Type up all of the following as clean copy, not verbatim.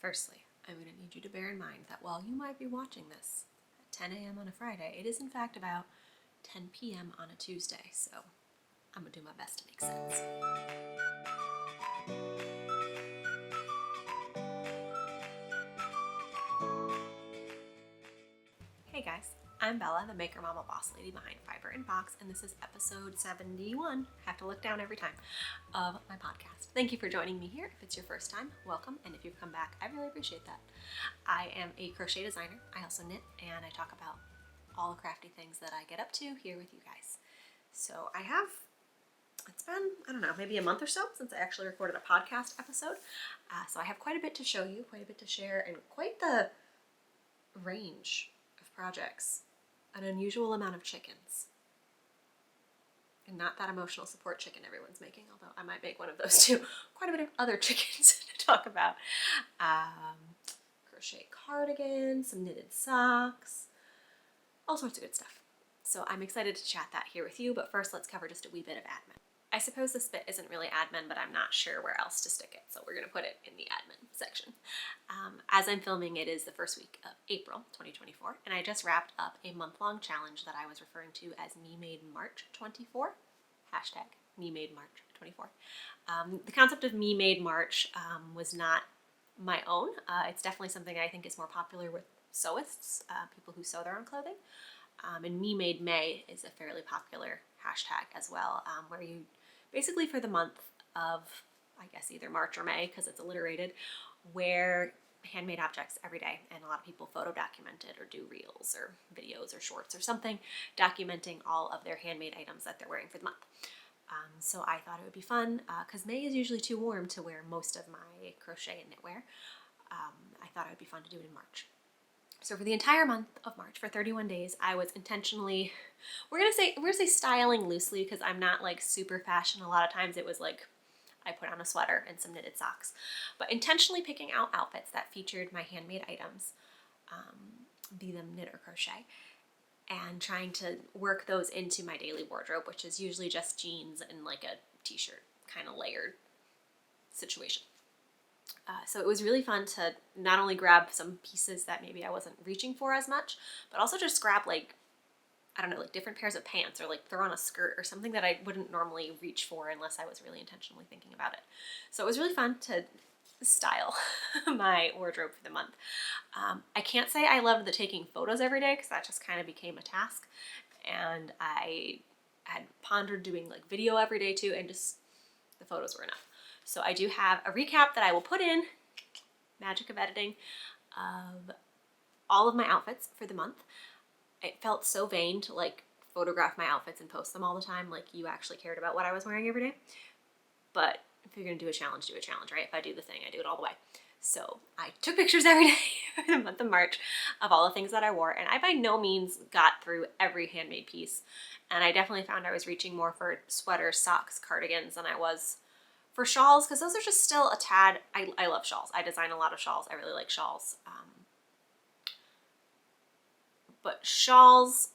Firstly, I'm going to need you to bear in mind that while you might be watching this at 10 a.m. on a Friday, it is in fact about 10 p.m. on a Tuesday, so I'm going to do my best to make sense. Hey guys, I'm Bella, the Maker Mama Boss Lady behind Fiber and Box, and this is episode 71, have to look down every time, of my podcast. Thank you for joining me here. If it's your first time, welcome, and if you've come back, I really appreciate that. I am a crochet designer. I also knit, and I talk about all the crafty things that I get up to here with you guys. So it's been, I don't know, maybe a month or so since I actually recorded a podcast episode. So I have quite a bit to show you, quite a bit to share, and quite the range of projects. An unusual amount of chickens. And not that emotional support chicken everyone's making, although I might make one of those too. Quite a bit of other chickens to talk about. Crochet cardigan, some knitted socks, all sorts of good stuff. So I'm excited to chat that here with you, but first let's cover just a wee bit of admin. I suppose this bit isn't really admin, but I'm not sure where else to stick it, so we're going to put it in the admin section. As I'm filming, it is the first week of April 2024, and I just wrapped up a month-long challenge that I was referring to as Me Made March 24, hashtag Me Made March 24. The concept of Me Made March was not my own. It's definitely something I think is more popular with sewists, people who sew their own clothing. And Me Made May is a fairly popular hashtag as well, where you basically for the month of, I guess, either March or May, because it's alliterated, wear handmade objects every day, and a lot of people photo document it or do reels or videos or shorts or something documenting all of their handmade items that they're wearing for the month. So I thought it would be fun, because May is usually too warm to wear most of my crochet and knitwear. I thought it would be fun to do it in March. So for the entire month of March, for 31 days, I was intentionally, we're gonna say styling loosely, because I'm not like super fashion. A lot of times it was like I put on a sweater and some knitted socks, but intentionally picking out outfits that featured my handmade items, be them knit or crochet, and trying to work those into my daily wardrobe, which is usually just jeans and like a t-shirt kind of layered situation. So it was really fun to not only grab some pieces that maybe I wasn't reaching for as much, but also just grab like, I don't know, like different pairs of pants or like throw on a skirt or something that I wouldn't normally reach for unless I was really intentionally thinking about it. So it was really fun to style my wardrobe for the month. I can't say I loved the taking photos every day, because that just kind of became a task. And I had pondered doing like video every day too, and just the photos were enough. So I do have a recap that I will put in, magic of editing, of all of my outfits for the month. It felt so vain to like photograph my outfits and post them all the time, like you actually cared about what I was wearing every day. But if you're gonna do a challenge, right? If I do the thing, I do it all the way. So I took pictures every day for the month of March of all the things that I wore, and I by no means got through every handmade piece. And I definitely found I was reaching more for sweaters, socks, cardigans than I was for shawls, because those are just still a tad, I love shawls. I design a lot of shawls. I really like shawls. But shawls,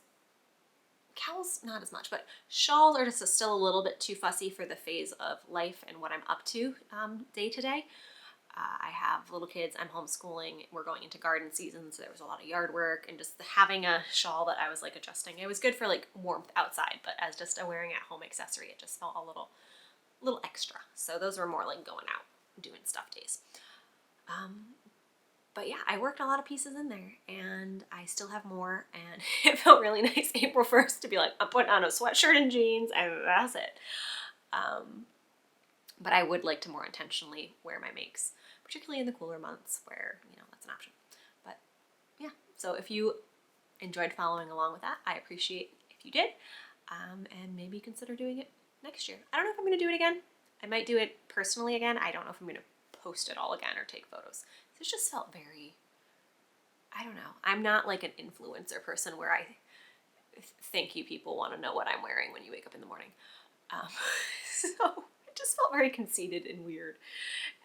cowls, not as much, but shawls are just still a little bit too fussy for the phase of life and what I'm up to day to day. I have little kids, I'm homeschooling, we're going into garden season, so there was a lot of yard work, and just having a shawl that I was like adjusting. It was good for like warmth outside, but as just a wearing at home accessory, it just felt a little extra. So those were more like going out doing stuff days. But yeah, I worked a lot of pieces in there, and I still have more, and it felt really nice April 1st to be like, I'm putting on a sweatshirt and jeans, and that's it. But I would like to more intentionally wear my makes, particularly in the cooler months where, you know, that's an option. But yeah, so if you enjoyed following along with that, I appreciate if you did, and maybe consider doing it next year. I don't know if I'm going to do it again. I might do it personally again. I don't know if I'm going to post it all again or take photos. It just felt very, I don't know. I'm not like an influencer person where I think you people want to know what I'm wearing when you wake up in the morning. So it just felt very conceited and weird.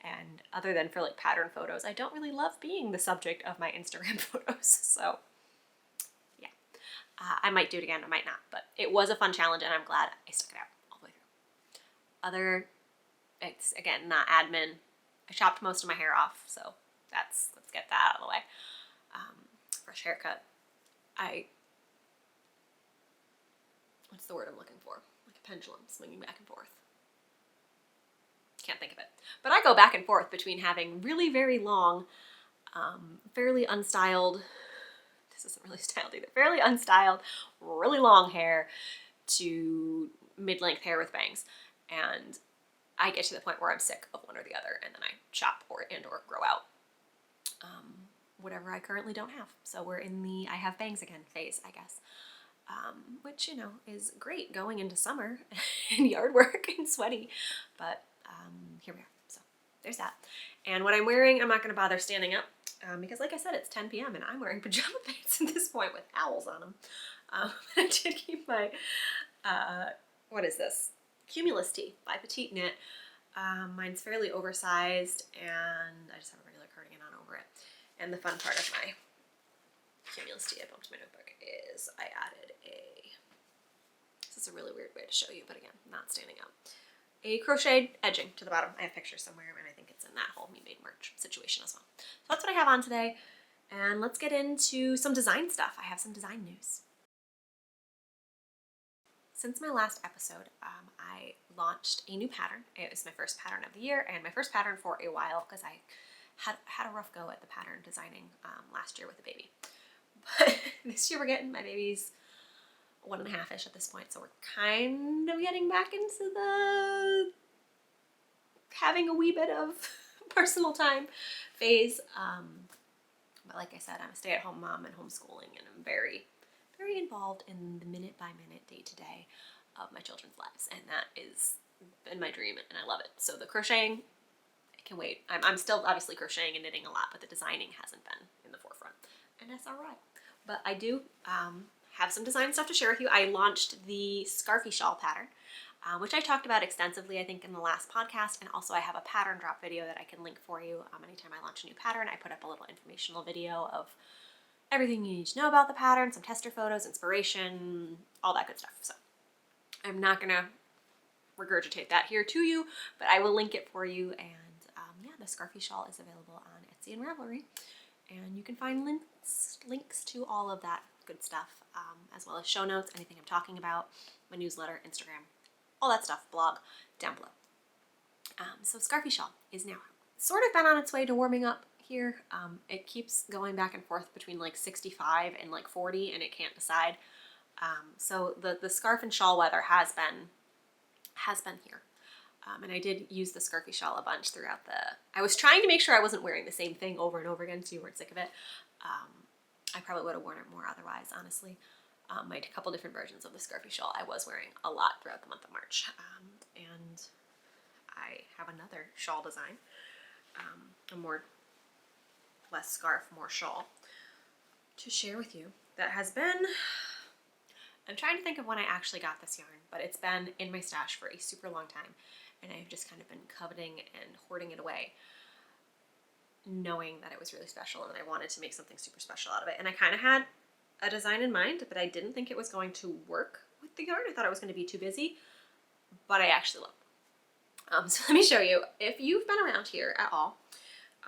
And other than for like pattern photos, I don't really love being the subject of my Instagram photos. So yeah, I might do it again. I might not, but it was a fun challenge, and I'm glad I stuck it out all the way through. It's again, not admin. I chopped most of my hair off, so let's get that out of the way. Fresh haircut. What's the word I'm looking for? Like a pendulum swinging back and forth. Can't think of it. But I go back and forth between having really very long, fairly unstyled, this isn't really styled either, fairly unstyled, really long hair to mid-length hair with bangs. And I get to the point where I'm sick of one or the other, and then I chop or grow out whatever I currently don't have. So we're in the I have bangs again phase, I guess. Which, you know, is great going into summer and yard work and sweaty. But here we are. So there's that. And what I'm wearing, I'm not going to bother standing up because, like I said, it's 10 p.m. and I'm wearing pajama pants at this point with owls on them. I did keep my, what is this? Cumulus tee by Petite Knit. Mine's fairly oversized, and I just have a regular cardigan on over it. And the fun part of my Cumulus tee I bumped in my notebook is I added this is a really weird way to show you, but again, not standing up, a crocheted edging to the bottom. I have pictures somewhere, and I think it's in that whole Me Made merch situation as well. So that's what I have on today, and let's get into some design stuff. I have some design news. Since my last episode, I launched a new pattern. It was my first pattern of the year, and my first pattern for a while, because I had a rough go at the pattern designing last year with the baby. But this year we're getting, my baby's 1.5-ish at this point, so we're kind of getting back into the having a wee bit of personal time phase. But like I said, I'm a stay-at-home mom and homeschooling, and I'm very, very involved in the minute-by-minute, day-to-day of my children's lives, and that is been my dream, and I love it. So the crocheting, I can wait. I'm still obviously crocheting and knitting a lot, but the designing hasn't been in the forefront, and that's all right. But I do have some design stuff to share with you. I launched the Scarfy Shawl pattern, which I talked about extensively, I think, in the last podcast, and also I have a pattern drop video that I can link for you. Anytime I launch a new pattern, I put up a little informational video of everything you need to know about the pattern, some tester photos, inspiration, all that good stuff. So I'm not going to regurgitate that here to you, but I will link it for you. And yeah, the Scarfy Shawl is available on Etsy and Ravelry, and you can find links to all of that good stuff, as well as show notes, anything I'm talking about, my newsletter, Instagram, all that stuff, blog, down below. So Scarfy Shawl is now sort of been on its way to warming up here. It keeps going back and forth between like 65 and like 40, and it can't decide. So the scarf and shawl weather has been here. And I did use the Scarfy Shawl a bunch throughout I was trying to make sure I wasn't wearing the same thing over and over again so you weren't sick of it. I probably would have worn it more otherwise, honestly. My couple different versions of the Scarfy Shawl I was wearing a lot throughout the month of March. And I have another shawl design, less scarf, more shawl, to share with you that has been, I'm trying to think of when I actually got this yarn, but it's been in my stash for a super long time, and I've just kind of been coveting and hoarding it away, knowing that it was really special, and I wanted to make something super special out of it. And I kind of had a design in mind, but I didn't think it was going to work with the yarn. I thought it was going to be too busy, but I actually love it. So let me show you. If you've been around here at all,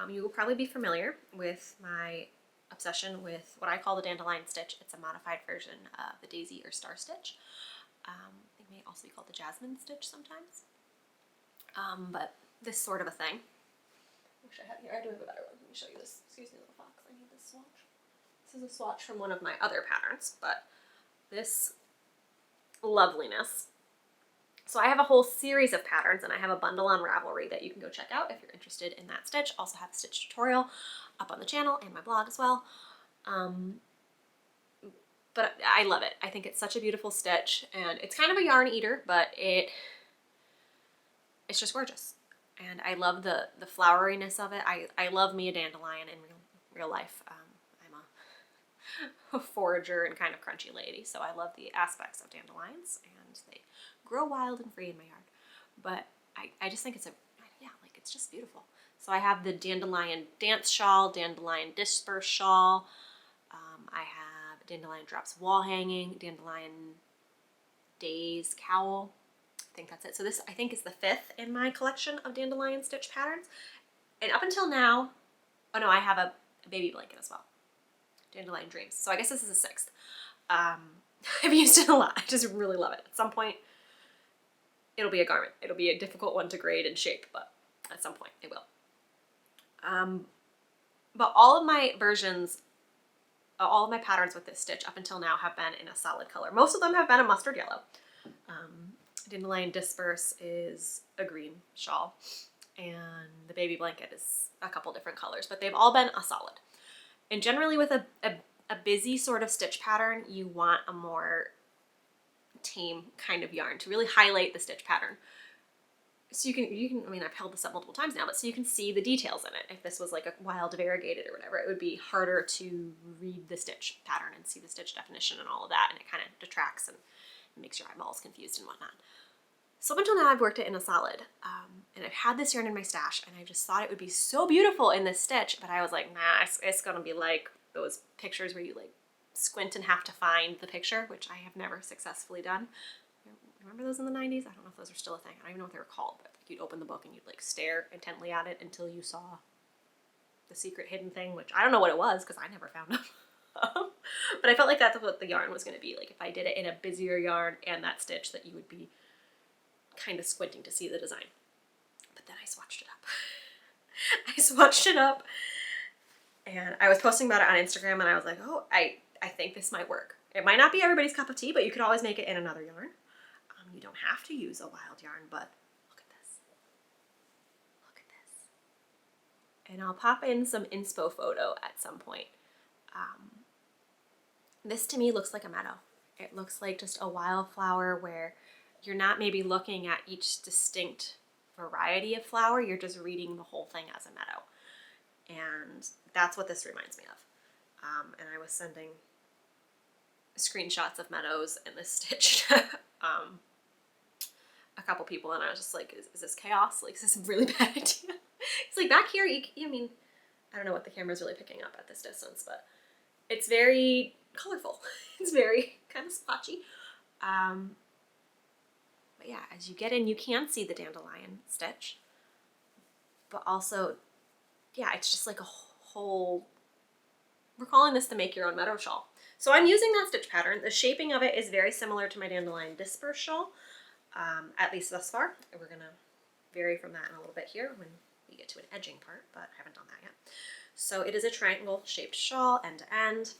you will probably be familiar with my obsession with what I call the dandelion stitch. It's a modified version of the daisy or star stitch. It may also be called the jasmine stitch sometimes. But this sort of a thing. I wish I had here. I do have a better one. Let me show you this. Excuse me, little fox. I need this swatch. This is a swatch from one of my other patterns, but this loveliness. So I have a whole series of patterns, and I have a bundle on Ravelry that you can go check out if you're interested in that stitch. Also have a stitch tutorial up on the channel and my blog as well. But I love it. I think it's such a beautiful stitch, and it's kind of a yarn eater, but it's just gorgeous. And I love the floweriness of it. I love me a dandelion in real life. I'm a forager and kind of crunchy lady, so I love the aspects of dandelions, and they grow wild and free in my yard. But I just think it's it's just beautiful. So I have the dandelion dance shawl, dandelion disperse shawl. I have dandelion drops wall hanging, dandelion days cowl. I think that's it. So this, I think, is the 5th in my collection of dandelion stitch patterns. And up until now, Oh no, I have a baby blanket as well. Dandelion Dreams. So I guess this is a 6th. I've used it a lot. I just really love it. At some point, it'll be a garment. It'll be a difficult one to grade and shape, but at some point it will. But all of my versions, all of my patterns with this stitch up until now have been in a solid color. Most of them have been a mustard yellow. Dandelion Disperse is a green shawl, and the baby blanket is a couple different colors, but they've all been a solid. And generally with a busy sort of stitch pattern, you want a more tame kind of yarn to really highlight the stitch pattern. So you can, I mean, I've held this up multiple times now, but so you can see the details in it. If this was like a wild variegated or whatever, it would be harder to read the stitch pattern and see the stitch definition and all of that, and it kind of detracts and makes your eyeballs confused and whatnot. So up until now, I've worked it in a solid, and I've had this yarn in my stash, and I just thought it would be so beautiful in this stitch, but I was like, nah, it's gonna be like those pictures where you like squint and have to find the picture, which I have never successfully done. Remember those in the 90s? I don't know if those are still a thing. I don't even know what they were called, but like you'd open the book and you'd like stare intently at it until you saw the secret hidden thing, which I don't know what it was because I never found them. But I felt like that's what the yarn was going to be. Like if I did it in a busier yarn and that stitch, that you would be kind of squinting to see the design. But then I swatched it up. I swatched it up and I was posting about it on Instagram, and I was like, oh, I think this might work. It might not be everybody's cup of tea, but you could always make it in another yarn. You don't have to use a wild yarn, but look at this. Look at this. And I'll pop in some inspo photo at some point. This to me looks like a meadow. It looks like just a wildflower where you're not maybe looking at each distinct variety of flower, you're just reading the whole thing as a meadow. And that's what this reminds me of. And I was sending screenshots of meadows in this stitch a couple people, and I was just like, is this chaos? Like, is this a really bad idea? It's like back here, I mean, I don't know what the camera's really picking up at this distance, but it's very colorful. It's very kind of splotchy. But yeah, as you get in, you can see the dandelion stitch, but also, yeah, it's just like a whole, we're calling this the Make Your Own Meadow Shawl. So I'm using that stitch pattern. The shaping of it is very similar to my Dandelion Disperse shawl, at least thus far. We're going to vary from that in a little bit here when we get to an edging part, but I haven't done that yet. So it is a triangle shaped shawl end to end,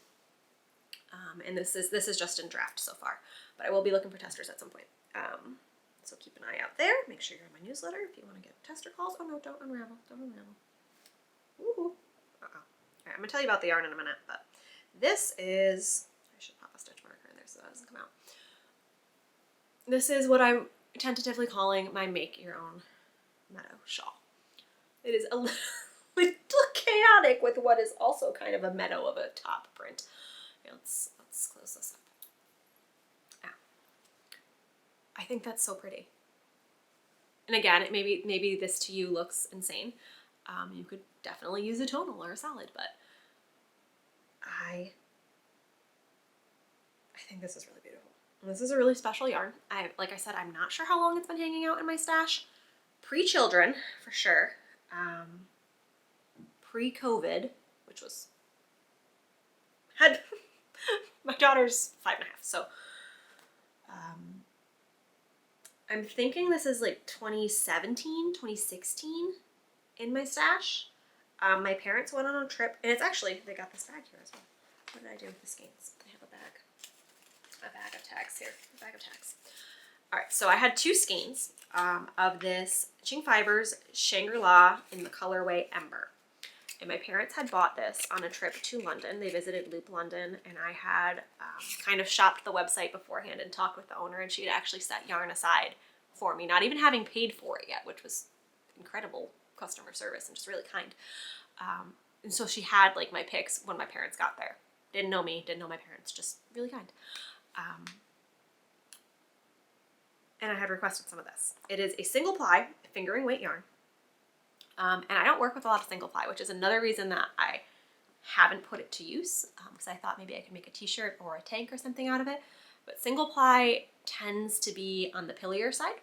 and this is just in draft so far, but I will be looking for testers at some point. So keep an eye out there. Make sure you're in my newsletter if you want to get tester calls. Oh no, don't unravel. Don't unravel. Ooh. Uh-oh. All right, I'm going to tell you about the yarn in a minute, but this is, I should pop a stitch marker in there so that doesn't come out. This is what I'm tentatively calling my Make Your Own Meadow Shawl. It is a little chaotic with what is also kind of a meadow of a top print. Okay, let's close this up. I think that's so pretty. And again, maybe this to you looks insane. You could definitely use a tonal or a solid, but I think this is really beautiful. And this is a really special yarn. Like I said, I'm not sure how long it's been hanging out in my stash. Pre-children, for sure. Pre-COVID, which was, my daughter's 5.5, so I'm thinking this is like 2017, 2016 in my stash. My parents went on a trip, and it's actually, they got this bag here as well. What did I do with the skeins? I have a bag of tags here, a bag of tags. All right, so I had 2 skeins of this Ching Fibers Shangri-La in the colorway Ember. And my parents had bought this on a trip to London. They visited Loop London, and I had kind of shopped the website beforehand and talked with the owner, and she had actually set yarn aside for me, not even having paid for it yet, which was incredible customer service and just really kind. And so she had like my picks when my parents got there. Didn't know me, didn't know my parents, just really kind. And I had requested some of this. It is a single ply fingering weight yarn. And I don't work with a lot of single ply, which is another reason that I haven't put it to use, because I thought maybe I could make a t-shirt or a tank or something out of it. But single ply tends to be on the pillier side,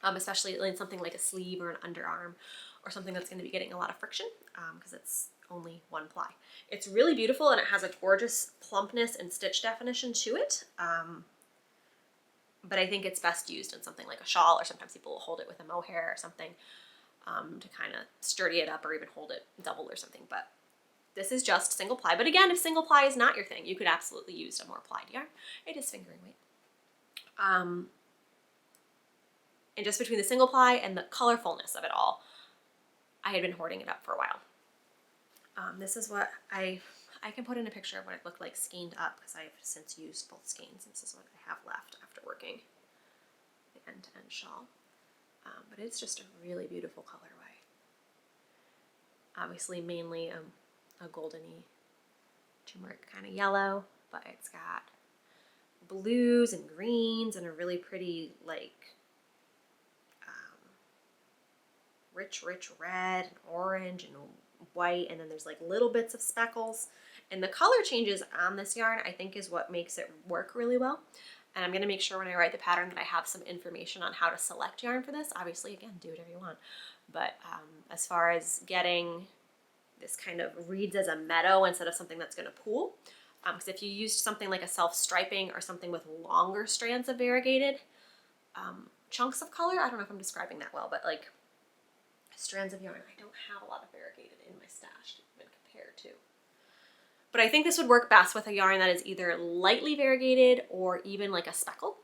especially in something like a sleeve or an underarm or something that's going to be getting a lot of friction, because it's only one ply. It's really beautiful and it has a gorgeous plumpness and stitch definition to it. But I think it's best used in something like a shawl, or sometimes people will hold it with a mohair or something to kind of sturdy it up, or even hold it double or something. But this is just single ply. But again, if single ply is not your thing, you could absolutely use a more plied yarn. It is fingering weight. And just between the single ply and the colorfulness of it all, I had been hoarding it up for a while. This is what I can put in a picture of what it looked like skeined up, because I've since used both skeins. This is what I have left after working the end-to-end shawl. But it's just a really beautiful colorway. Obviously mainly a goldeny turmeric kind of yellow, but it's got blues and greens and a really pretty like rich red and orange and white, and then there's like little bits of speckles. And the color changes on this yarn, I think, is what makes it work really well. And I'm going to make sure when I write the pattern that I have some information on how to select yarn for this. Obviously, again, do whatever you want. But as far as getting this kind of reads as a meadow instead of something that's going to pool, because if you used something like a self-striping or something with longer strands of variegated chunks of color, I don't know if I'm describing that well, but like strands of yarn, I don't have a lot of variegated in my stash to even compare to. But I think this would work best with a yarn that is either lightly variegated or even like a speckle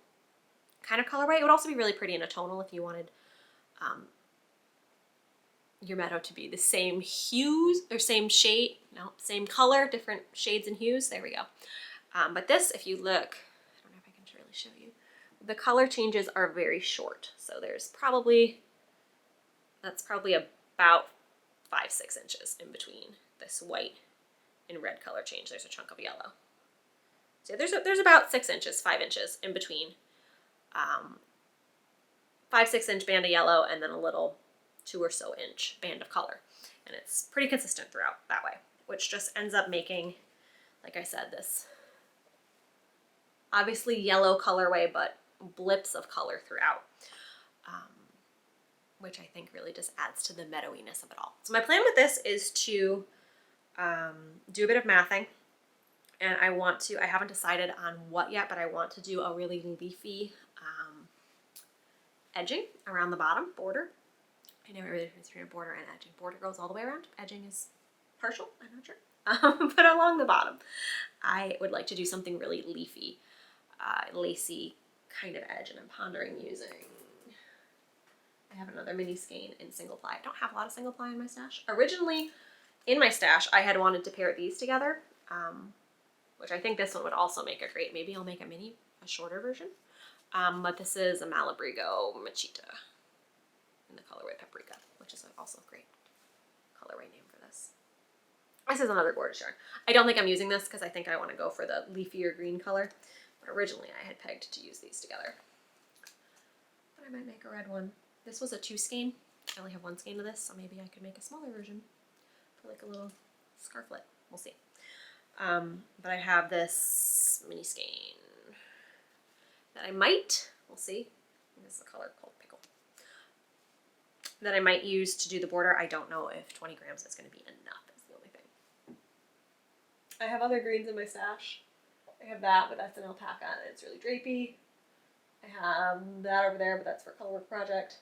kind of colorway. It would also be really pretty in a tonal if you wanted your meadow to be the same hues or same shade, no, same color, different shades and hues. There we go. But this, if you look, I don't know if I can really show you, the color changes are very short. So there's probably, that's probably about 5-6 inches in between this white and red color change. There's a chunk of yellow. So there's about 6 inches, 5 inches in between 5-6 inch band of yellow and then a little 2 or so inch band of color. And it's pretty consistent throughout that way, which just ends up making, like I said, this obviously yellow colorway, but blips of color throughout, which I think really just adds to the meadowiness of it all. So my plan with this is to do a bit of mathing, and I haven't decided on what yet, but I want to do a really leafy edging around the bottom border. I know really difference between a border and edging. Border goes all the way around. Edging is partial, I'm not sure. But along the bottom, I would like to do something really leafy, lacy kind of edge, and I'm pondering using, I have another mini skein in single ply. I don't have a lot of single ply in my stash. Originally, in my stash, I had wanted to pair these together, which I think this one would also make a great, maybe I'll make a shorter version. But this is a Malabrigo Machita in the colorway Paprika, which is also a great colorway name for this. This is another gorgeous yarn. I don't think I'm using this because I think I want to go for the leafier green color, but originally I had pegged to use these together. But I might make a red one. This was a 2 skein. I only have 1 skein of this, so maybe I could make a smaller version for like a little scarflet. We'll see. But I have this mini skein that I might, we'll see. This is a color called Pickle. That I might use to do the border. I don't know if 20 grams is going to be enough, is the only thing. I have other greens in my stash. I have that, but that's an alpaca and it's really drapey. I have that over there, but that's for Colorwork Project.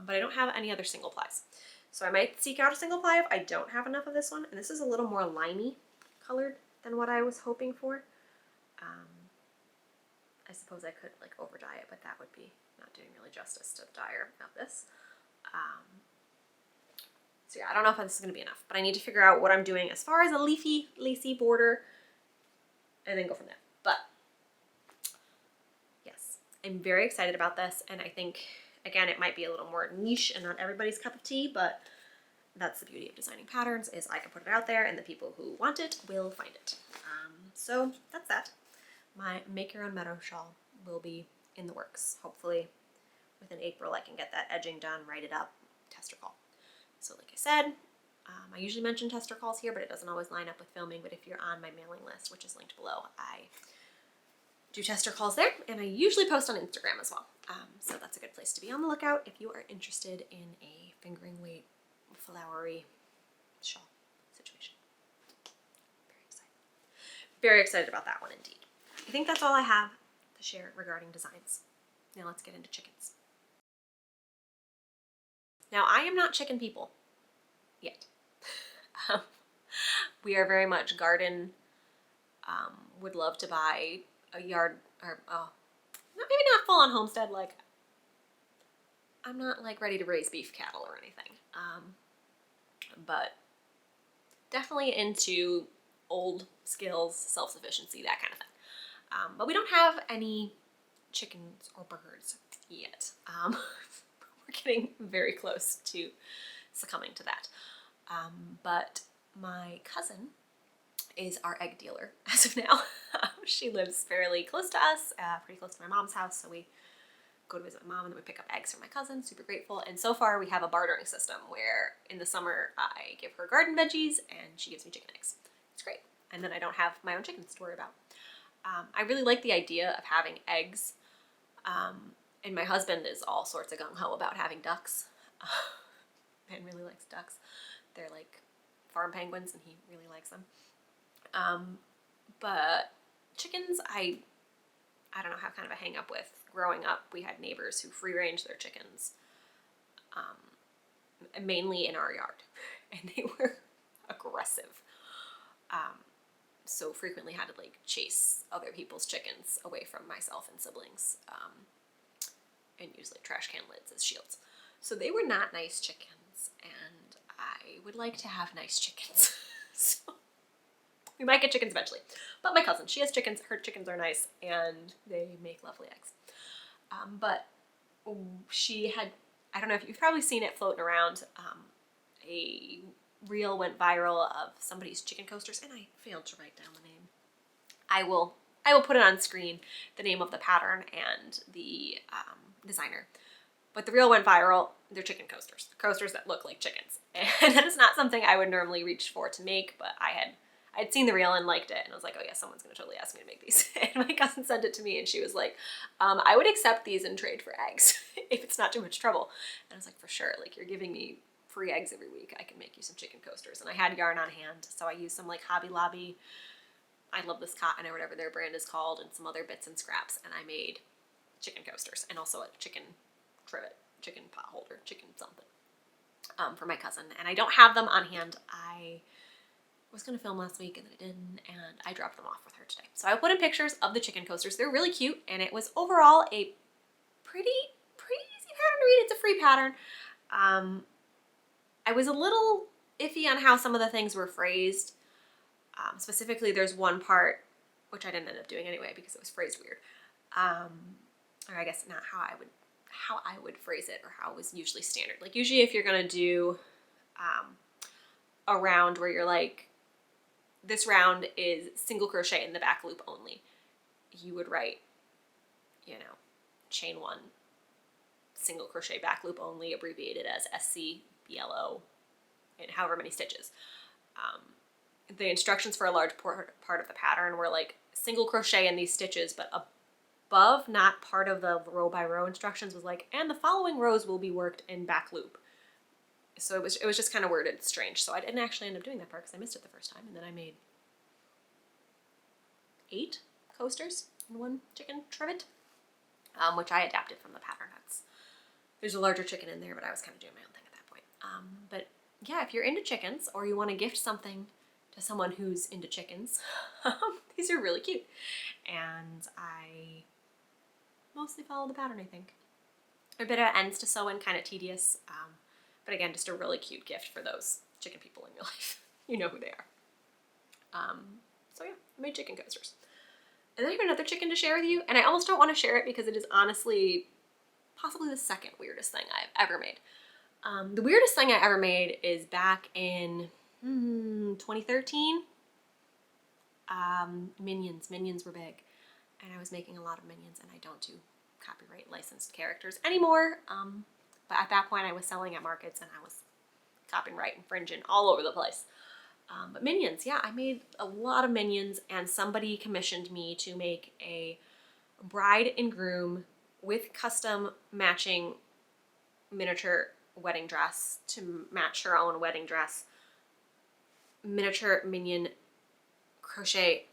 But I don't have any other single plies. So I might seek out a single ply if I don't have enough of this one. And this is a little more limey colored than what I was hoping for. I suppose I could like over dye it, but that would be not doing really justice to the dyer of this. So yeah, I don't know if this is going to be enough, but I need to figure out what I'm doing as far as a leafy, lacy border and then go from there. But yes, I'm very excited about this, and I think, again, it might be a little more niche and not everybody's cup of tea, but that's the beauty of designing patterns, is I can put it out there and the people who want it will find it. So that's that. My Make Your Own Meadow shawl will be in the works. Hopefully within April I can get that edging done, write it up, tester call. So like I said, I usually mention tester calls here, but it doesn't always line up with filming. But if you're on my mailing list, which is linked below, I do tester calls there, and I usually post on Instagram as well. So that's a good place to be on the lookout if you are interested in a fingering weight, flowery shawl situation. very excited about that one indeed. I think that's all I have to share regarding designs. Now let's get into chickens. Now I am not chicken people yet. We are very much garden, would love to buy a yard, or maybe not full on homestead, like I'm not like ready to raise beef cattle or anything, but definitely into old skills, self-sufficiency, that kind of thing. But we don't have any chickens or birds yet. We're getting very close to succumbing to that. But my cousin is our egg dealer as of now. She lives fairly close to us, pretty close to my mom's house, so we go to visit my mom and then we pick up eggs from my cousin. Super grateful. And so far we have a bartering system where in the summer I give her garden veggies and she gives me chicken eggs. It's great. And then I don't have my own chickens to worry about. I really like the idea of having eggs. And my husband is all sorts of gung-ho about having ducks. Ben really likes ducks. They're like farm penguins and he really likes them. But chickens, I don't know, have kind of a hang up with. Growing up, we had neighbors who free range their chickens, mainly in our yard, and they were aggressive. So frequently had to like chase other people's chickens away from myself and siblings, and use like trash can lids as shields. So they were not nice chickens, and I would like to have nice chickens. So we might get chickens eventually. But my cousin, she has chickens. Her chickens are nice, and they make lovely eggs. But she had, I don't know if you've probably seen it floating around, a reel went viral of somebody's chicken coasters, and I failed to write down the name. I will put it on screen, the name of the pattern and the designer. But the reel went viral. They're chicken coasters that look like chickens. And that is not something I would normally reach for to make, but I'd seen the reel and liked it, and I was like, oh yeah, someone's going to totally ask me to make these. And my cousin sent it to me, and she was like, I would accept these in trade for eggs if it's not too much trouble. And I was like, for sure, like you're giving me free eggs every week, I can make you some chicken coasters. And I had yarn on hand, so I used some like Hobby Lobby, I Love This Cotton or whatever their brand is called, and some other bits and scraps, and I made chicken coasters and also a chicken trivet, chicken pot holder, chicken something, for my cousin. And I don't have them on hand. I was going to film last week and then I didn't, and I dropped them off with her today. So I put in pictures of the chicken coasters. They're really cute, and it was overall a pretty easy pattern to read. It's a free pattern. I was a little iffy on how some of the things were phrased. Specifically, there's one part, which I didn't end up doing anyway because it was phrased weird. Or I guess not how I would phrase it, or how it was usually standard. Like usually if you're going to do a round where you're like, this round is single crochet in the back loop only, you would write, chain 1, single crochet back loop only, abbreviated as SCBLO, and however many stitches. The instructions for a large part of the pattern were like single crochet in these stitches, but above, not part of the row by row instructions, was like, and the following rows will be worked in back loop. So it was just kind of worded strange. So I didn't actually end up doing that part because I missed it the first time. And then I made 8 coasters in one chicken trivet, which I adapted from the pattern notes. There's a larger chicken in there, but I was kind of doing my own thing at that point. But yeah, if you're into chickens or you want to gift something to someone who's into chickens, these are really cute. And I mostly follow the pattern, I think. A bit of ends to sew in, kind of tedious. But again, just a really cute gift for those chicken people in your life. You know who they are. So yeah, I made chicken coasters. And then I have another chicken to share with you, and I almost don't want to share it because it is honestly possibly the second weirdest thing I've ever made. The weirdest thing I ever made is back in 2013. Minions were big, and I was making a lot of minions, and I don't do copyright licensed characters anymore. But at that point I was selling at markets and I was copyright infringing all over the place. But minions, yeah, I made a lot of minions, and somebody commissioned me to make a bride and groom with custom matching miniature wedding dress to match her own wedding dress, miniature minion crochet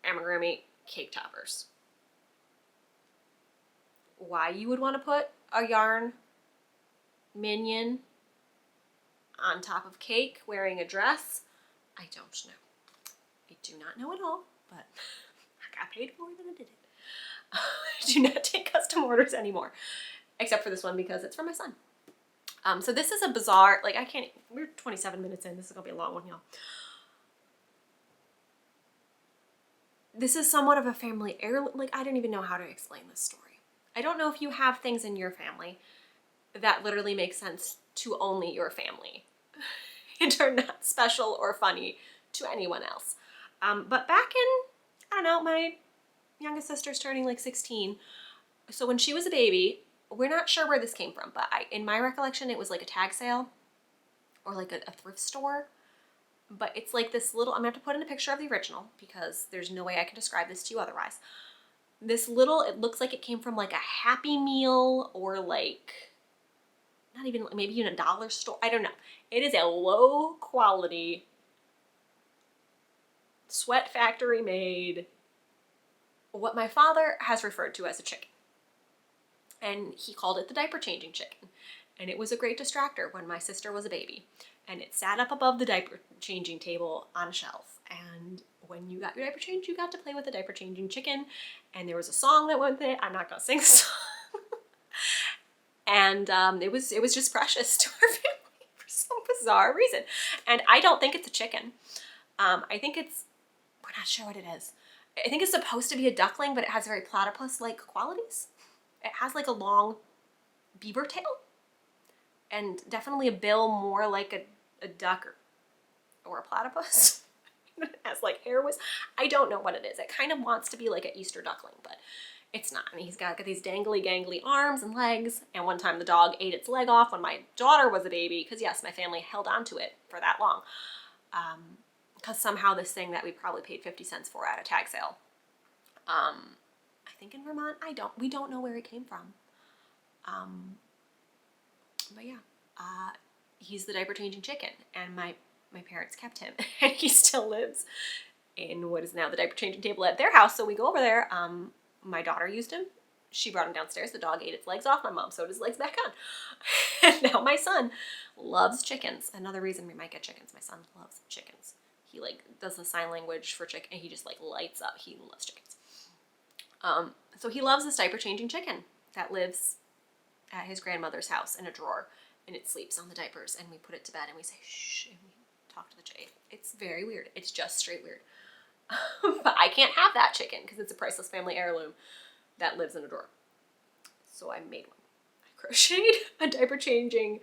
amigurumi cake toppers. Why you would want to put a yarn minion on top of cake wearing a dress, I don't know. I do not know at all, but I got paid more than I did it. I do not take custom orders anymore, except for this one because it's for my son. So this is a bizarre, like we're 27 minutes in, this is gonna be a long one, y'all. This is somewhat of a family heirloom, like I don't even know how to explain this story. I don't know if you have things in your family that literally make sense to only your family and are not special or funny to anyone else. But back in, I don't know, my youngest sister's turning like 16. So when she was a baby, we're not sure where this came from, but in my recollection, it was like a tag sale or like a thrift store. But it's like this little, I'm gonna have to put in a picture of the original because there's no way I can describe this to you otherwise. This little, it looks like it came from like a Happy Meal or like, not even, maybe even a dollar store. I don't know. It is a low quality, sweat factory made, what my father has referred to as a chicken. And he called it the diaper changing chicken. And it was a great distractor when my sister was a baby. And it sat up above the diaper changing table on a shelf. And when you got your diaper changed, you got to play with the diaper changing chicken. And there was a song that went with it. I'm not gonna sing the song. And it was just precious to our family for some bizarre reason. And I don't think it's a chicken. I think we're not sure what it is. I think it's supposed to be a duckling, but it has very platypus-like qualities. It has like a long beaver tail and definitely a bill more like a duck or a platypus. It has like hair I don't know what it is. It kind of wants to be like an Easter duckling, but it's not. And he's got these dangly gangly arms and legs. And one time the dog ate its leg off when my daughter was a baby, because yes, my family held on to it for that long. Because somehow this thing that we probably paid 50 cents for at a tag sale, I think in Vermont, we don't know where it came from. But yeah, he's the diaper changing chicken, and my parents kept him, and he still lives in what is now the diaper changing table at their house. So we go over there. My daughter used him. She brought him downstairs. The dog ate its legs off. My mom sewed his legs back on. And now my son loves chickens. Another reason we might get chickens. My son loves chickens. He like does the sign language for chicken, and he just like lights up. He loves chickens. So he loves this diaper changing chicken that lives at his grandmother's house in a drawer, and it sleeps on the diapers, and we put it to bed and we say shh, and we talk to the chicken. It's very weird. It's just straight weird. But I can't have that chicken because it's a priceless family heirloom that lives in a drawer. So I made one. I crocheted a diaper changing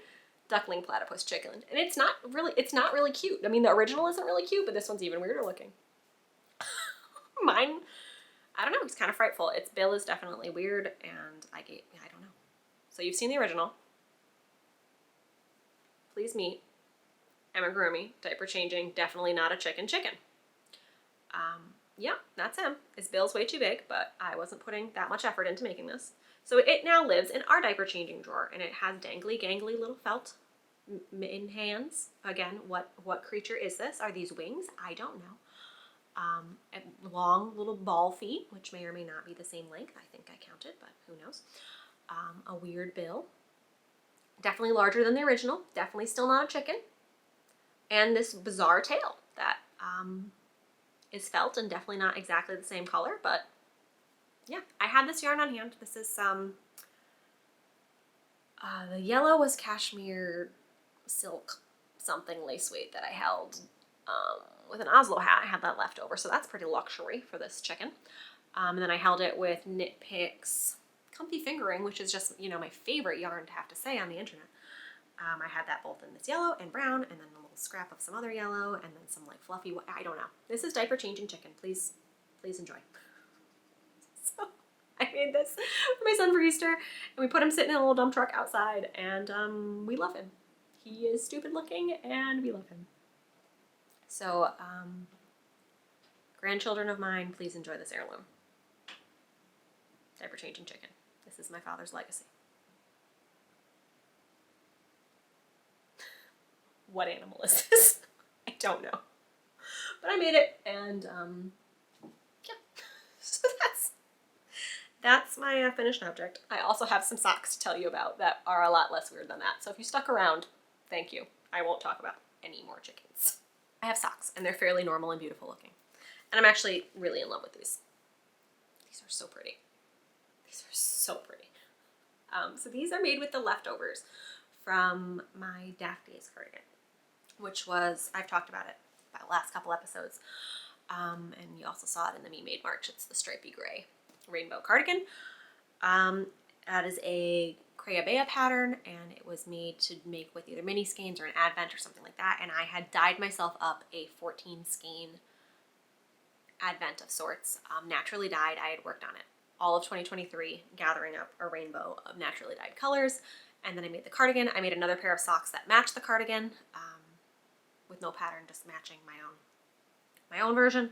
duckling platypus chicken, and it's not really cute. I mean, the original isn't really cute, but this one's even weirder looking. Mine, I don't know, it's kind of frightful. Its bill is definitely weird, and I don't know. So you've seen the original. Please meet amigurumi, diaper changing, definitely not a chicken. Yeah, that's him. His bill's way too big, but I wasn't putting that much effort into making this. So it now lives in our diaper changing drawer, and it has dangly, gangly little felt mitten hands. Again, what creature is this? Are these wings? I don't know. And long little ball feet, which may or may not be the same length. I think I counted, but who knows. A weird bill. Definitely larger than the original. Definitely still not a chicken. And this bizarre tail that is felt and definitely not exactly the same color, but yeah, I had this yarn on hand. This is the yellow was cashmere silk something lace weight that I held with an Oslo hat. I had that left over, so that's pretty luxury for this chicken. And then I held it with Knit Picks Comfy Fingering, which is just, my favorite yarn to have to say on the internet. I had that both in this yellow and brown, and then a little scrap of some other yellow, and then some like fluffy, I don't know. This is diaper changing chicken. Please enjoy. So I made this for my son for Easter, and we put him sitting in a little dump truck outside, and we love him. He is stupid looking, and we love him. So, grandchildren of mine, please enjoy this heirloom. Diaper changing chicken. This is my father's legacy. What animal is this? I don't know. But I made it, and yeah, that's my finished object. I also have some socks to tell you about that are a lot less weird than that. So if you stuck around, thank you. I won't talk about any more chickens. I have socks, and they're fairly normal and beautiful looking. And I'm actually really in love with these. These are so pretty. These are so pretty. So these are made with the leftovers from my Daphne's cardigan, which was, I've talked about it about the last couple episodes. And you also saw it in the Me Made March. It's the stripy gray rainbow cardigan. That is a Crochet pattern, and it was made to make with either mini skeins or an advent or something like that. And I had dyed myself up a 14 skein advent of sorts, naturally dyed. I had worked on it all of 2023, gathering up a rainbow of naturally dyed colors. And then I made the cardigan. I made another pair of socks that matched the cardigan, with no pattern, just matching my own version.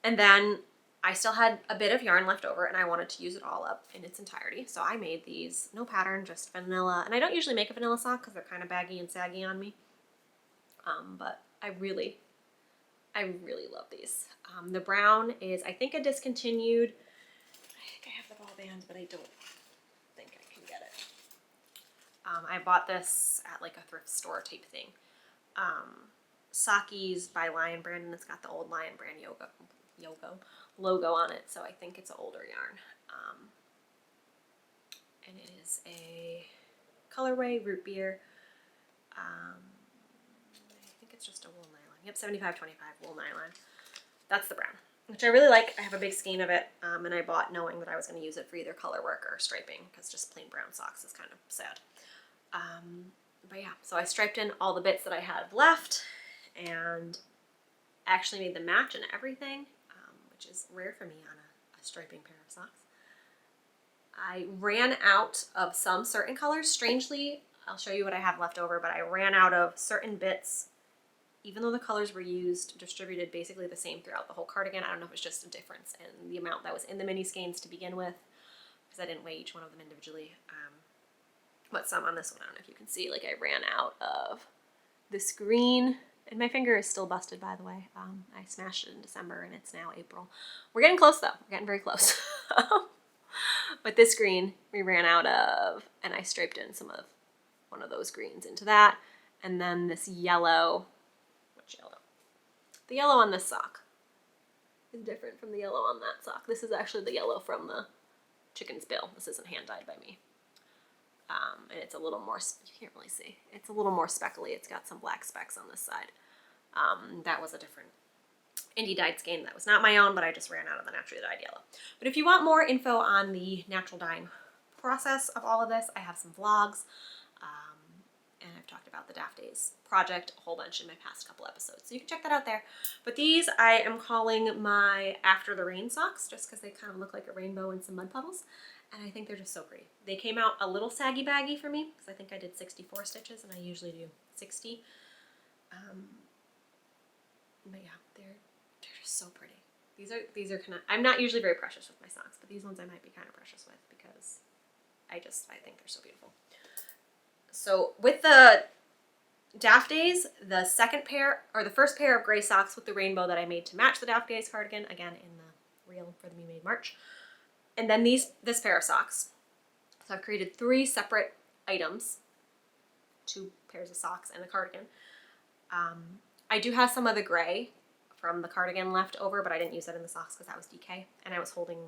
And then I still had a bit of yarn left over, and I wanted to use it all up in its entirety. So I made these, no pattern, just vanilla. And I don't usually make a vanilla sock because they're kind of baggy and saggy on me. But I really love these. The brown is, I think, a discontinued. I think I have the ball band, but I don't think I can get it. I bought this at like a thrift store type thing. Saki's by Lion Brand, and it's got the old Lion Brand Yogo logo on it, so I think it's an older yarn. And it is a colorway root beer. I think it's just a wool nylon. Yep, 75-25 wool nylon. That's the brown, which I really like. I have a big skein of it, and I bought knowing that I was going to use it for either color work or striping, because just plain brown socks is kind of sad. But yeah, so I striped in all the bits that I had left, and actually made the match and everything, which is rare for me on a striping pair of socks. I ran out of some certain colors. Strangely, I'll show you what I have left over, but I ran out of certain bits, even though the colors were used, distributed basically the same throughout the whole cardigan. I don't know if it's just a difference in the amount that was in the mini skeins to begin with, because I didn't weigh each one of them individually. But some on this one, I don't know if you can see, like I ran out of this green, and my finger is still busted, by the way. I smashed it in December, and it's now April. We're getting close, though. We're getting very close. But this green we ran out of, and I striped in one of those greens into that. And then this yellow, which yellow? The yellow on this sock is different from the yellow on that sock. This is actually the yellow from the chicken's bill. This isn't hand dyed by me. And it's a little more, you can't really see, it's a little more speckly. It's got some black specks on this side. That was a different indie dyed skein that was not my own, but I just ran out of the naturally dyed yellow. But if you want more info on the natural dyeing process of all of this, I have some vlogs, and I've talked about the Daphne's project a whole bunch in my past couple episodes, so you can check that out there. But these I am calling my After the Rain socks, just because they kind of look like a rainbow and some mud puddles. And I think they're just so pretty. They came out a little saggy baggy for me, because I think I did 64 stitches, and I usually do 60. But yeah, they're just so pretty. These are kind of, I'm not usually very precious with my socks, but these ones I might be kind of precious with, because I think they're so beautiful. So with the Daphne's, the first pair of gray socks with the rainbow that I made to match the Daphne's cardigan, again in the reel for the Me Made March. And then this pair of socks. So I've created 3 separate items, 2 pairs of socks and a cardigan. I do have some of the gray from the cardigan left over, but I didn't use that in the socks because that was DK, and I was holding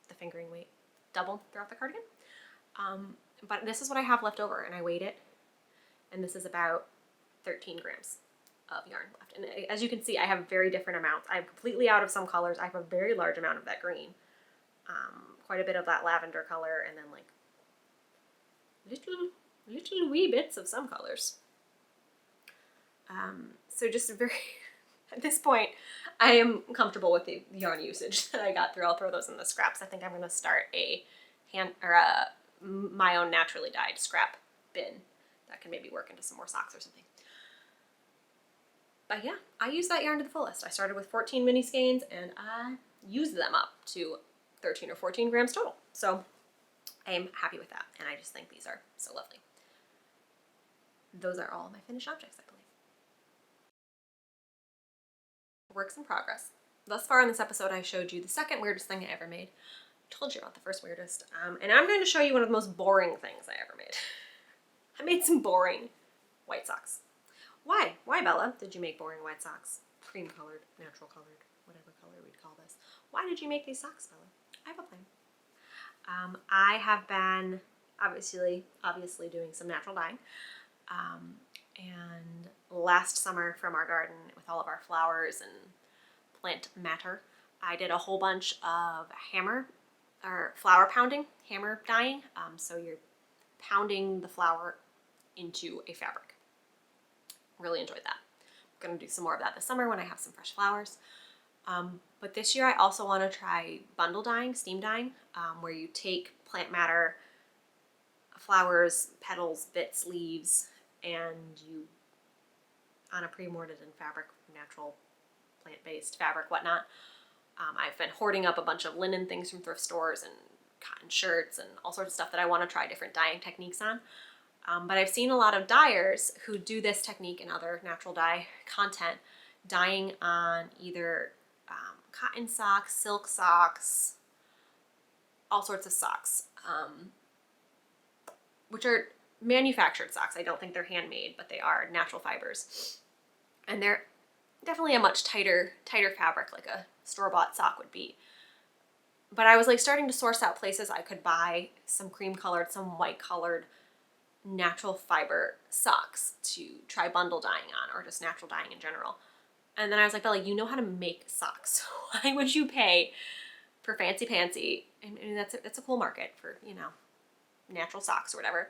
the fingering weight double throughout the cardigan. But this is what I have left over, and I weighed it, and this is about 13 grams of yarn left. And as you can see, I have very different amounts. I'm completely out of some colors. I have a very large amount of that green. Quite a bit of that lavender color, and then like little wee bits of some colors. So just at this point, I am comfortable with the yarn usage that I got through. I'll throw those in the scraps. I think I'm going to start my own naturally dyed scrap bin that can maybe work into some more socks or something. But yeah, I used that yarn to the fullest. I started with 14 mini skeins, and I used them up to 13 or 14 grams total. So I am happy with that, and I just think these are so lovely. Those are all my finished objects, I believe. Works in progress. Thus far in this episode, I showed you the second weirdest thing I ever made, told you about the first weirdest. And I'm going to show you one of the most boring things I ever made. I made some boring white socks. Why? Why, Bella, did you make boring white socks? Cream colored, natural colored, whatever color we'd call this. Why did you make these socks, Bella? I have a plan. I have been obviously doing some natural dyeing. And last summer from our garden with all of our flowers and plant matter, I did a whole bunch of flower pounding, hammer dyeing. So you're pounding the flower into a fabric. Really enjoyed that. I'm going to do some more of that this summer when I have some fresh flowers. But this year I also want to try bundle dyeing, steam dyeing, where you take plant matter, flowers, petals, bits, leaves, and you, on a pre-mortared in fabric, natural plant-based fabric, whatnot. I've been hoarding up a bunch of linen things from thrift stores and cotton shirts and all sorts of stuff that I want to try different dyeing techniques on. But I've seen a lot of dyers who do this technique and other natural dye content dyeing on either cotton socks, silk socks, all sorts of socks, which are manufactured socks. I don't think they're handmade, but they are natural fibers. And they're definitely a much tighter fabric, like a store-bought sock would be. But I was like starting to source out places I could buy some cream colored, some white colored natural fiber socks to try bundle dyeing on, or just natural dyeing in general. And then I was like, Bella, you know how to make socks. Why would you pay for fancy pantsy? I mean, that's a cool market for, you know, natural socks or whatever.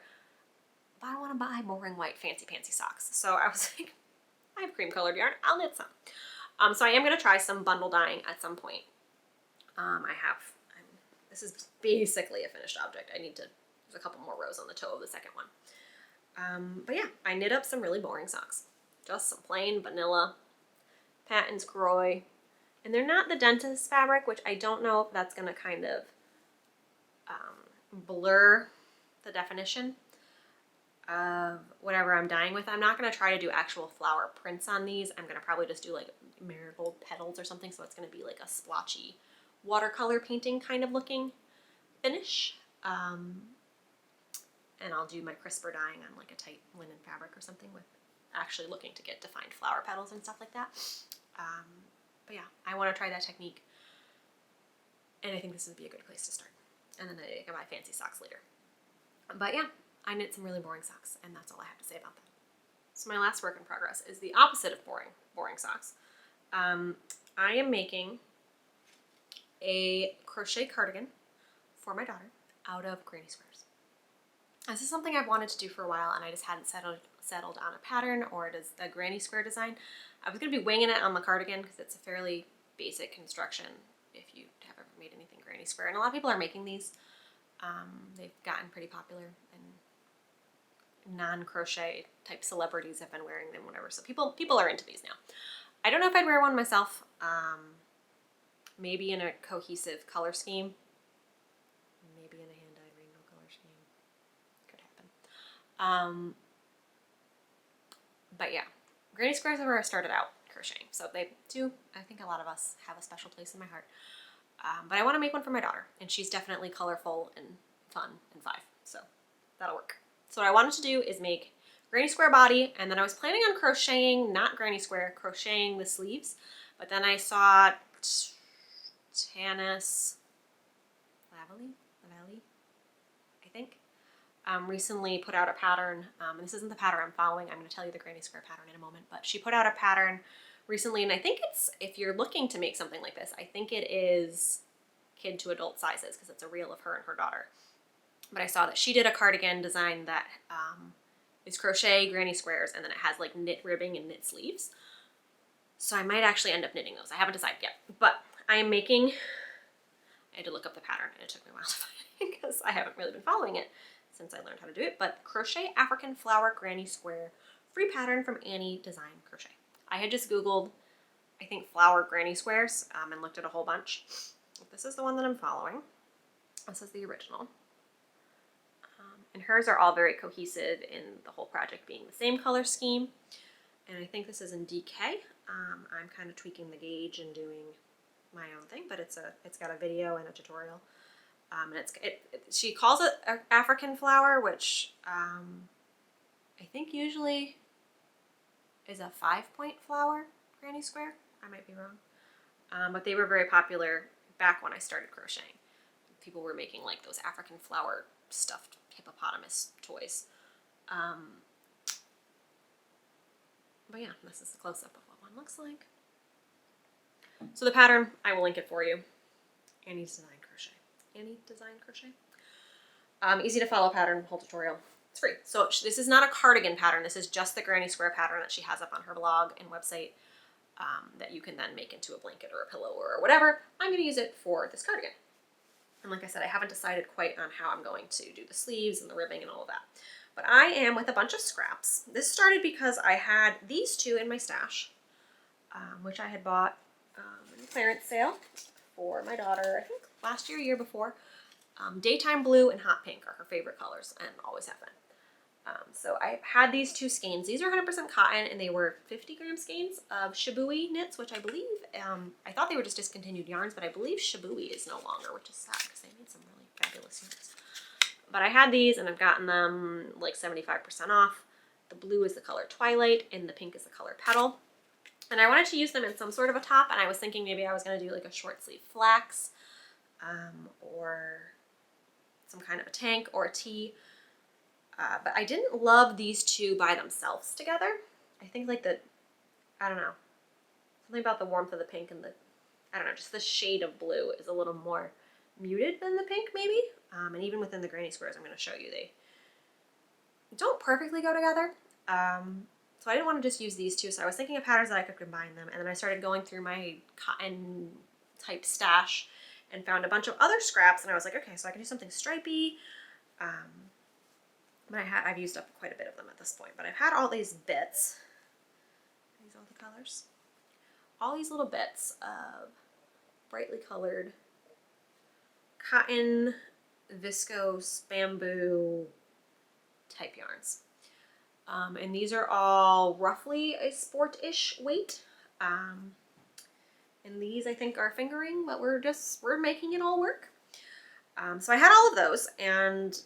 But I want to buy boring white fancy pantsy socks. So I was like, I have cream colored yarn. I'll knit some. So I am going to try some bundle dyeing at some point. This is basically a finished object. There's a couple more rows on the toe of the second one. But yeah, I knit up some really boring socks. Just some plain vanilla Patons Croy. And they're not the dentist fabric, which I don't know if that's going to kind of blur the definition of whatever I'm dyeing with. I'm not going to try to do actual flower prints on these. I'm going to probably just do like marigold petals or something, so it's going to be like a splotchy watercolor painting kind of looking finish. And I'll do my crisper dyeing on like a tight linen fabric or something with actually looking to get defined flower petals and stuff like that. But yeah, I want to try that technique, and I think this would be a good place to start. And then I can buy fancy socks later. But yeah, I knit some really boring socks, and that's all I have to say about that. So my last work in progress is the opposite of boring socks. I am making a crochet cardigan for my daughter out of granny squares. This is something I've wanted to do for a while, and I just hadn't settled on a pattern or a granny square design. I was going to be winging it on the cardigan because it's a fairly basic construction if you have ever made anything granny square. And a lot of people are making these. They've gotten pretty popular, and non-crochet type celebrities have been wearing them, whatever. So people are into these now. I don't know if I'd wear one myself. Maybe in a cohesive color scheme. Maybe in a hand-dyed rainbow color scheme. Could happen. But yeah, granny squares are where I started out crocheting. So they do, I think a lot of us have a special place in my heart. But I want to make one for my daughter, and she's definitely colorful and fun and 5, so that'll work. So what I wanted to do is make granny square body, and then I was planning on crocheting, not granny square, crocheting the sleeves, but then I saw Tanis Ravelry, I think, recently put out a pattern, and this isn't the pattern I'm following. I'm going to tell you the granny square pattern in a moment, but she put out a pattern recently, and I think it's, if you're looking to make something like this, I think it is kid to adult sizes because it's a reel of her and her daughter. But I saw that she did a cardigan design that is crochet granny squares, and then it has like knit ribbing and knit sleeves. So I might actually end up knitting those. I haven't decided yet, but I am making, I had to look up the pattern, and it took me a while to find it because I haven't really been following it since I learned how to do it, but Crochet African Flower Granny Square, free pattern from Annie Design Crochet. I had just Googled, I think, flower granny squares, and looked at a whole bunch. This is the one that I'm following. This is the original. And hers are all very cohesive in the whole project being the same color scheme. And I think this is in DK. I'm kind of tweaking the gauge and doing my own thing, but it's got a video and a tutorial. And she calls it an African flower, which I think usually is a 5-point flower granny square. I might be wrong. But they were very popular back when I started crocheting. People were making like those African flower stuffed hippopotamus toys. But yeah, this is a close-up of what one looks like. So the pattern, I will link it for you. Annie's Design Crochet. Annie Design Crochet. Easy to follow pattern, whole tutorial. It's free. So this is not a cardigan pattern. This is just the granny square pattern that she has up on her blog and website that you can then make into a blanket or a pillow or whatever. I'm going to use it for this cardigan. And like I said, I haven't decided quite on how I'm going to do the sleeves and the ribbing and all of that. But I am with a bunch of scraps. This started because I had these two in my stash, which I had bought in a clearance sale for my daughter, I think last year before. Daytime blue and hot pink are her favorite colors and always have been. So I had these two skeins. These are 100% cotton and they were 50-gram skeins of Shibui knits, which I believe, I thought they were just discontinued yarns, but I believe Shibui is no longer, which is sad because they made some really fabulous yarns. But I had these and I've gotten them like 75% off. The blue is the color Twilight and the pink is the color Petal. And I wanted to use them in some sort of a top, and I was thinking maybe I was going to do like a short sleeve flax or some kind of a tank or a tee. But I didn't love these two by themselves together. I think like I don't know, something about the warmth of the pink and I don't know, just the shade of blue is a little more muted than the pink maybe. And even within the granny squares, I'm going to show you, they don't perfectly go together. So I didn't want to just use these two. So I was thinking of patterns that I could combine them. And then I started going through my cotton type stash and found a bunch of other scraps. And I was like, okay, so I can do something stripey. But I've used up quite a bit of them at this point. But I've had all these bits. Are these all the colors? All these little bits of brightly colored cotton, viscose, bamboo type yarns. And these are all roughly a sport-ish weight. And these I think are fingering, but we're making it all work. So I had all of those and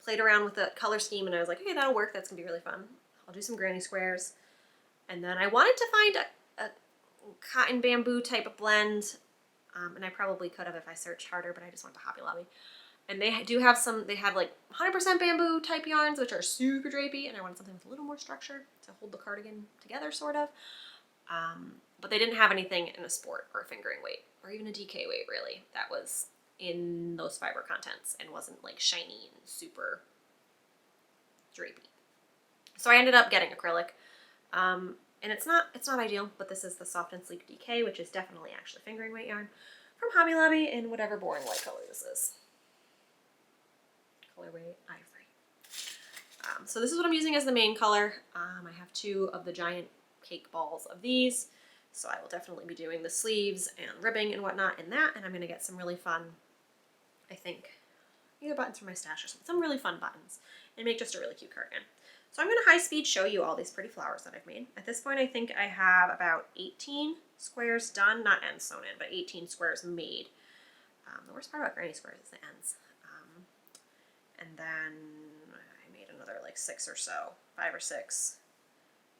played around with the color scheme, and I was like, okay, that'll work. That's gonna be really fun. I'll do some granny squares. And then I wanted to find a cotton bamboo type of blend. And I probably could have if I searched harder, but I just went to Hobby Lobby. And they do have they had like 100% bamboo type yarns, which are super drapey, and I wanted something with a little more structure to hold the cardigan together, sort of. But they didn't have anything in a sport or a fingering weight, or even a DK weight, really, that was in those fiber contents and wasn't like shiny and super drapey. So I ended up getting acrylic. And it's not ideal, but this is the Soft and Sleek DK, which is definitely actually fingering weight yarn from Hobby Lobby in whatever boring white color this is. Colorway Ivory. So this is what I'm using as the main color. I have 2 of the giant cake balls of these, so I will definitely be doing the sleeves and ribbing and whatnot in that, and I'm going to get some really fun, I think, either buttons from my stash or some really fun buttons, and make just a really cute cardigan. So I'm going to high speed show you all these pretty flowers that I've made. At this point I think I have about 18 squares done, not ends sewn in, but 18 squares made. The worst part about granny squares is the ends. And then I made another like 6 or so, 5 or 6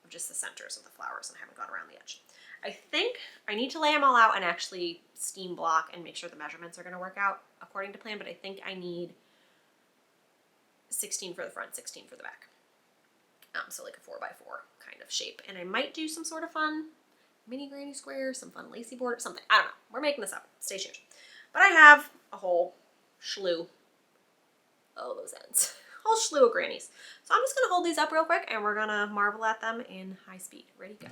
of just the centers of the flowers, and I haven't gone around the edge. I think I need to lay them all out and actually steam block and make sure the measurements are going to work out according to plan, but I think I need 16 for the front, 16 for the back. So like a 4x4 kind of shape. And I might do some sort of fun mini granny square, some fun lacy border, something. I don't know. We're making this up. Stay tuned. But I have a whole slew. Oh, those ends. Whole slew of grannies. So I'm just going to hold these up real quick and we're going to marvel at them in high speed. Ready, go.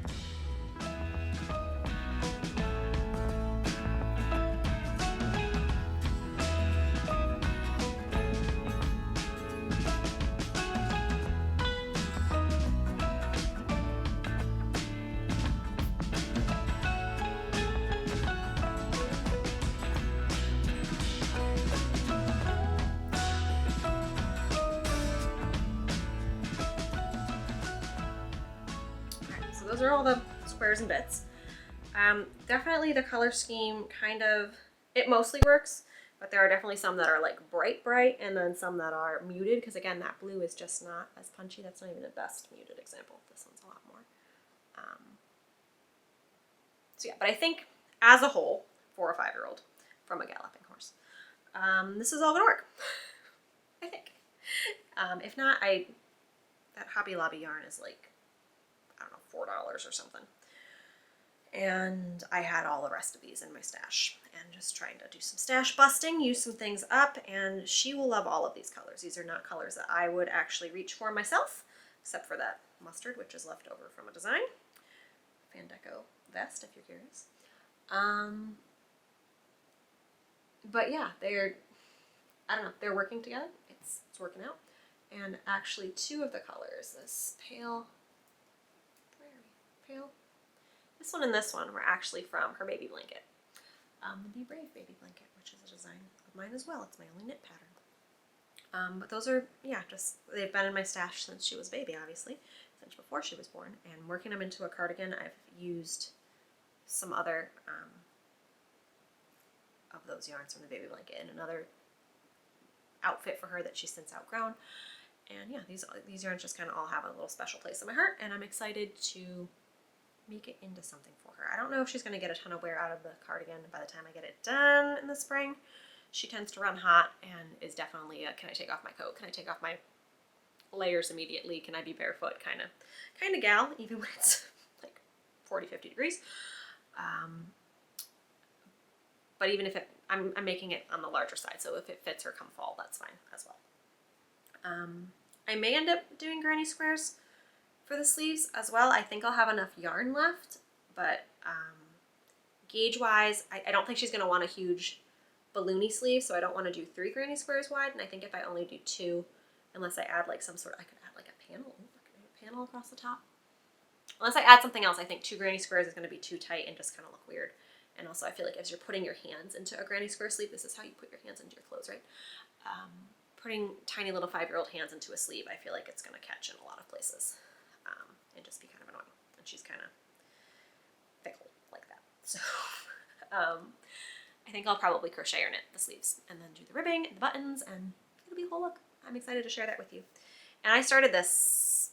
Those are all the squares and bits. Definitely the color scheme it mostly works. But there are definitely some that are like bright, and then some that are muted, because again, that blue is just not as punchy. That's not even the best muted example. This one's a lot more. So yeah, but I think as a whole, for a 5-year-old from a galloping horse, this is all gonna work. I think. If not, that Hobby Lobby yarn is like, I don't know, $4 or something. And I had all the rest of these in my stash, and just trying to do some stash busting, use some things up, and she will love all of these colors. These are not colors that I would actually reach for myself, except for that mustard, which is left over from a design. Fandeco vest, if you're curious. But yeah, I don't know, they're working together. It's working out. And actually 2 of the colors, this pale, this one and this one were actually from her baby blanket. The Be Brave baby blanket, which is a design of mine as well. It's my only knit pattern. But those are, yeah, they've been in my stash since she was a baby, obviously, since before she was born. And working them into a cardigan, I've used some other of those yarns from the baby blanket in another outfit for her that she's since outgrown. And yeah, these yarns just kind of all have a little special place in my heart, and I'm excited to make it into something for her. I don't know if she's going to get a ton of wear out of the cardigan by the time I get it done in the spring. She tends to run hot and is definitely a, can I take off my coat? Can I take off my layers immediately? Can I be barefoot kind of gal, even when it's like 40, 50 degrees. But even if I'm making it on the larger side, so if it fits her come fall, that's fine as well. I may end up doing granny squares for the sleeves as well. I think I'll have enough yarn left, but gauge-wise, I don't think she's going to want a huge balloony sleeve, so I don't want to do 3 granny squares wide, and I think if I only do 2, unless I add like some sort of, I could add like a panel, across the top. Unless I add something else, I think 2 granny squares is going to be too tight and just kind of look weird. And also I feel like as you're putting your hands into a granny square sleeve, this is how you put your hands into your clothes, right? Putting tiny little 5-year-old hands into a sleeve, I feel like it's going to catch in a lot of places and just be kind of annoying. And she's kind of fickle like that. So I think I'll probably crochet or knit the sleeves and then do the ribbing and the buttons, and it'll be a whole look. I'm excited to share that with you. And I started this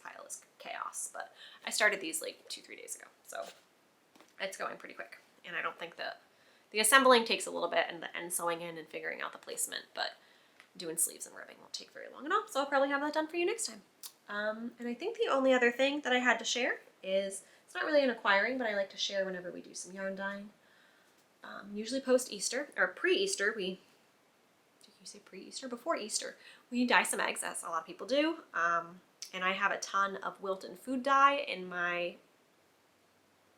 pile is chaos, but I started these like 2-3 days ago. So it's going pretty quick. And I don't think the assembling takes a little bit, and the end sewing in and figuring out the placement, but doing sleeves and ribbing won't take very long at all. So I'll probably have that done for you next time. And I think the only other thing that I had to share is, it's not really an acquiring, but I like to share whenever we do some yarn dyeing. Usually post-Easter, or pre-Easter, did you say pre-Easter? Before Easter, we dye some eggs, as a lot of people do. And I have a ton of Wilton food dye in my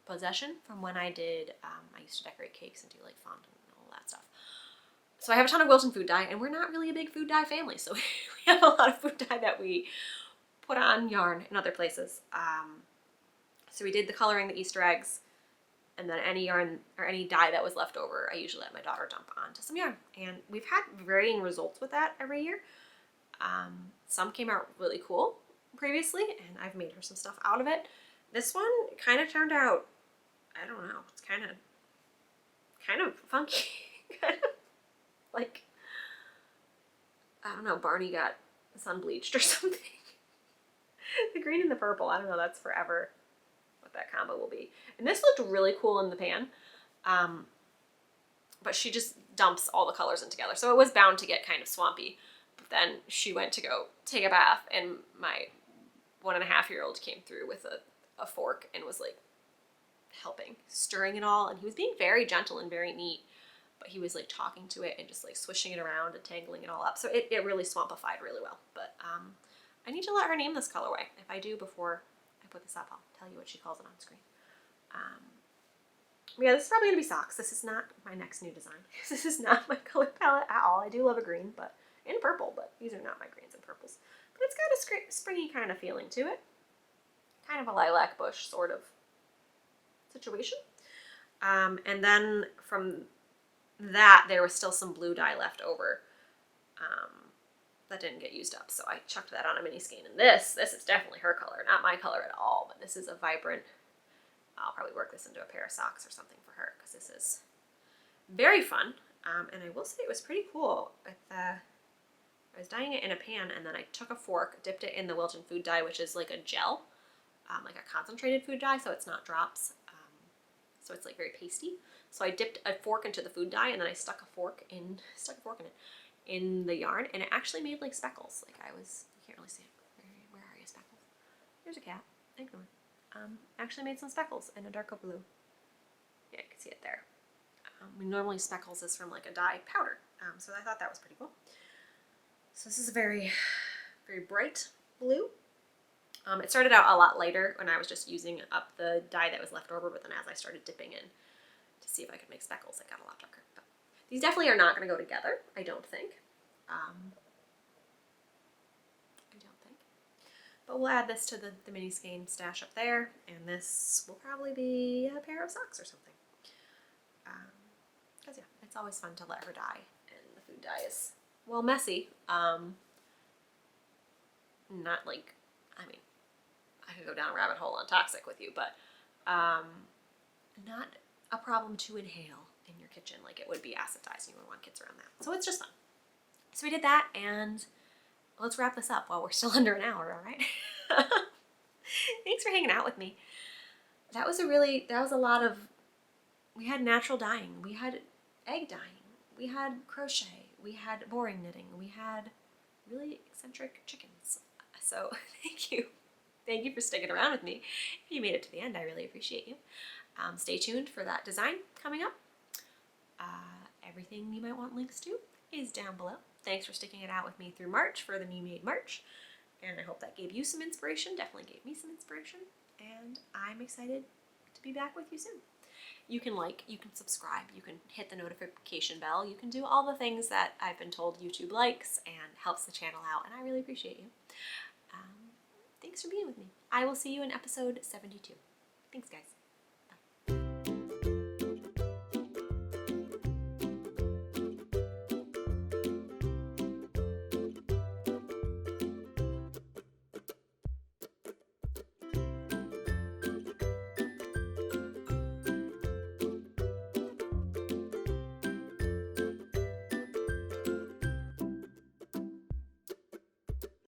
possession from when I did, I used to decorate cakes and do like fondant and all that stuff. So I have a ton of Wilton food dye, and we're not really a big food dye family, so we have a lot of food dye that we put on yarn in other places. So we did the coloring, the Easter eggs, and then any yarn or any dye that was left over, I usually let my daughter dump onto some yarn. And we've had varying results with that every year. Some came out really cool previously, and I've made her some stuff out of it. This one kind of turned out, I don't know, it's kind of funky. Like, I don't know, Barney got sun bleached or something. The green and the purple, I don't know, that's forever what that combo will be. And this looked really cool in the pan, but she just dumps all the colors in together. So it was bound to get kind of swampy. But then she went to go take a bath, and my 1.5-year-old came through with a fork and was like helping, stirring it all. And he was being very gentle and very neat, but he was like talking to it and just like swishing it around and tangling it all up. So it really swampified really well. But I need to let her name this colorway. If I do before I put this up, I'll tell you what she calls it on screen. Yeah, this is probably going to be socks. This is not my next new design. This is not my color palette at all. I do love a green, but and purple, but these are not my greens and purples. But it's got a springy kind of feeling to it. Kind of a lilac bush sort of situation. And then from that, there was still some blue dye left over that didn't get used up. So I chucked that on a mini skein. And this is definitely her color, not my color at all, but this is a vibrant, I'll probably work this into a pair of socks or something for her, because this is very fun. And I will say it was pretty cool. I was dyeing it in a pan, and then I took a fork, dipped it in the Wilton food dye, which is like a gel, like a concentrated food dye, so it's not drops. So it's like very pasty. So I dipped a fork into the food dye, and then I stuck a fork in it in the yarn, and it actually made like speckles. Like you can't really see it. Where are you, speckles? There's a cat. Ignore. Actually made some speckles in a darker blue. Yeah, you can see it there. Normally speckles is from like a dye powder, so I thought that was pretty cool. So this is a very, very bright blue. It started out a lot lighter when I was just using up the dye that was left over, but then as I started dipping in to see if I could make speckles, it got a lot darker. But these definitely are not going to go together, I don't think. But we'll add this to the mini skein stash up there, and this will probably be a pair of socks or something. Because yeah, it's always fun to let her dye, and the food dye is, well, messy. Not like, I mean, I could go down a rabbit hole on toxic with you, but not a problem to inhale in your kitchen like it would be acetized. You wouldn't want kids around that. So it's just fun. So we did that, and let's wrap this up while we're still under an hour, all right? Thanks for hanging out with me. That was a lot of, we had natural dyeing, we had egg dyeing, we had crochet, we had boring knitting, we had really eccentric chickens. So thank you. Thank you for sticking around with me. If you made it to the end, I really appreciate you. Stay tuned for that design coming up. Everything you might want links to is down below. Thanks for sticking it out with me through March for the Me Made March. And I hope that gave you some inspiration. Definitely gave me some inspiration. And I'm excited to be back with you soon. You can like, you can subscribe, you can hit the notification bell, you can do all the things that I've been told YouTube likes and helps the channel out, and I really appreciate you. Thanks for being with me. I will see you in episode 72. Thanks, guys.